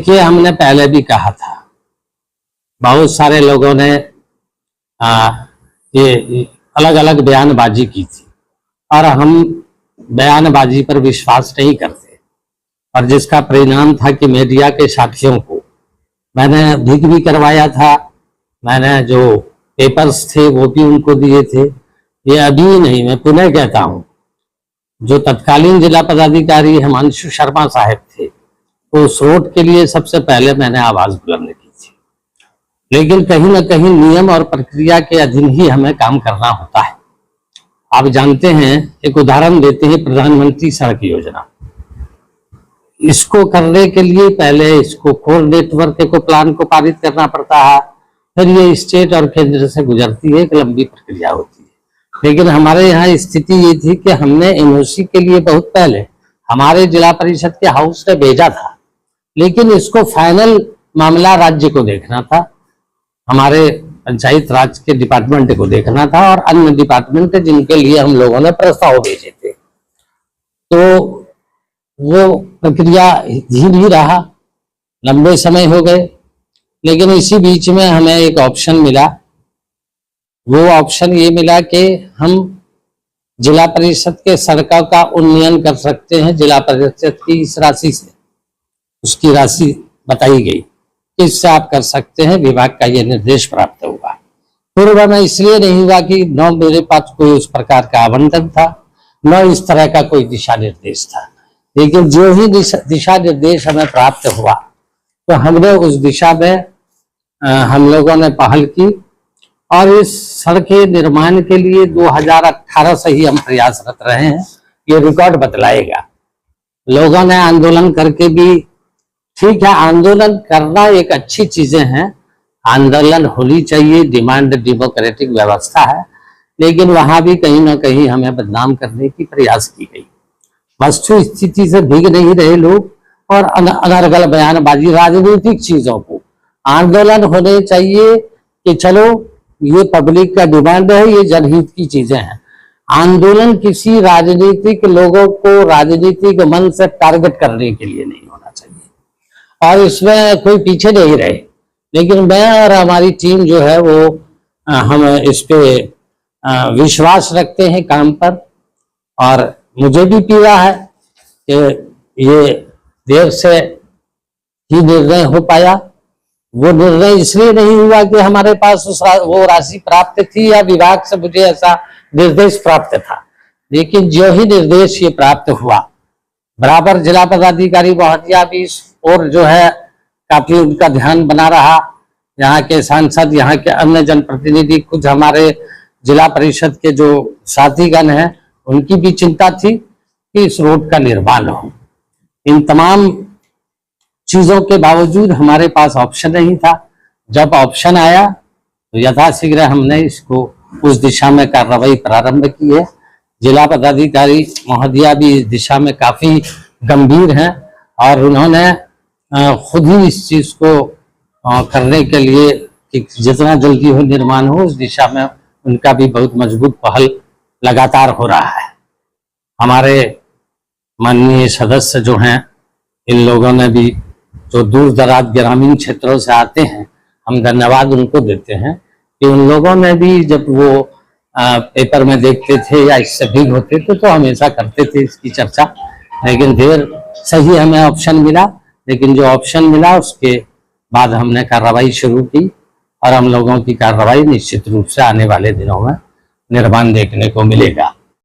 देखिए, हमने पहले भी कहा था, बहुत सारे लोगों ने ये अलग अलग बयानबाजी की थी और हम बयानबाजी पर विश्वास नहीं करते, और जिसका परिणाम था कि मीडिया के साथियों को मैंने भीख भी करवाया था, मैंने जो पेपर्स थे वो भी उनको दिए थे। ये अभी नहीं, मैं पुनः कहता हूँ, जो तत्कालीन जिला पदाधिकारी हिमांशु शर्मा साहब थे, तो उस रोड के लिए सबसे पहले मैंने आवाज बुलंद की थी। लेकिन कहीं ना कहीं नियम और प्रक्रिया के अधीन ही हमें काम करना होता है। आप जानते हैं, एक उदाहरण देते हैं, प्रधानमंत्री सड़क योजना, इसको करने के लिए पहले इसको कोर नेटवर्क को प्लान को पारित करना पड़ता है, फिर ये स्टेट और केंद्र से गुजरती है, एक लंबी प्रक्रिया होती है। लेकिन हमारे यहाँ स्थिति ये थी कि हमने एनओसी के लिए बहुत पहले हमारे जिला परिषद के हाउस ने भेजा था, लेकिन इसको फाइनल मामला राज्य को देखना था, हमारे पंचायत राज के डिपार्टमेंट को देखना था और अन्य डिपार्टमेंट जिनके लिए हम लोगों ने प्रस्ताव भेजे थे। तो वो प्रक्रिया धीरे रहा, लंबे समय हो गए, लेकिन इसी बीच में हमें एक ऑप्शन मिला। वो ऑप्शन ये मिला कि हम जिला परिषद के सड़कों का उन्नयन कर सकते हैं जिला परिषद की इस राशि से। उसकी राशि बताई गई, इससे आप कर सकते हैं, विभाग का ये निर्देश प्राप्त हुआ। पूर्व में इसलिए नहीं हुआ कि न मेरे पास कोई उस प्रकार का आवंटन था, न इस तरह का कोई दिशा निर्देश था। लेकिन जो ही दिशा निर्देश हमें प्राप्त हुआ, तो हमने उस दिशा में हम लोगों ने पहल की और इस सड़क के निर्माण के लिए 2018 से ही हम प्रयासरत रहे हैं। ये रिकॉर्ड बतलाएगा। लोगों ने आंदोलन करके भी, ठीक है, आंदोलन करना एक अच्छी चीजें हैं, आंदोलन होनी चाहिए, डिमांड डेमोक्रेटिक व्यवस्था है, लेकिन वहां भी कहीं ना कहीं हमें बदनाम करने की प्रयास की गई। वस्तु स्थिति से भीग नहीं रहे लोग और अनर्गल बयानबाजी, राजनीतिक चीजों को, आंदोलन होने चाहिए कि चलो ये पब्लिक का डिमांड है, ये जनहित की चीजें हैं। आंदोलन किसी राजनीतिक लोगों को राजनीतिक मन से टारगेट करने के लिए नहीं होना चाहिए और इसमें कोई पीछे नहीं रहे। लेकिन मैं और हमारी टीम जो है वो हम इस पे विश्वास रखते हैं काम पर, और मुझे भी पीड़ा है कि ये देर से ही निर्णय हो पाया। वो निर्णय इसलिए नहीं हुआ कि हमारे पास वो राशि प्राप्त थी या विभाग से मुझे ऐसा निर्देश प्राप्त था, लेकिन जो ही निर्देश ये प्राप्त हुआ, बराबर जिला पदाधिकारी महोदया भी इस और जो है काफी उनका ध्यान बना रहा। यहाँ के सांसद, यहाँ के अन्य जनप्रतिनिधि, कुछ हमारे जिला परिषद के जो साथीगण हैं, उनकी भी चिंता थी कि इस रोड का निर्माण हो। इन तमाम चीजों के बावजूद हमारे पास ऑप्शन नहीं था। जब ऑप्शन आया तो यथाशीघ्र हमने इसको उस दिशा में कार्रवाई प्रारंभ की है। जिला पदाधिकारी महोदया भी इस दिशा में काफी गंभीर हैं और उन्होंने खुद ही इस चीज को करने के लिए कि जितना जल्दी हो निर्माण हो, उस दिशा में उनका भी बहुत मजबूत पहल लगातार हो रहा है। हमारे माननीय सदस्य जो हैं, इन लोगों ने भी, जो दूर दराज ग्रामीण क्षेत्रों से आते हैं, हम धन्यवाद उनको देते हैं कि उन लोगों ने भी, जब वो पेपर में देखते थे या इससे भीग होते थे, तो हमेशा करते थे इसकी चर्चा। लेकिन देर सही हमें ऑप्शन मिला, लेकिन जो ऑप्शन मिला उसके बाद हमने कार्रवाई शुरू की और हम लोगों की कार्रवाई निश्चित रूप से आने वाले दिनों में निर्माण देखने को मिलेगा।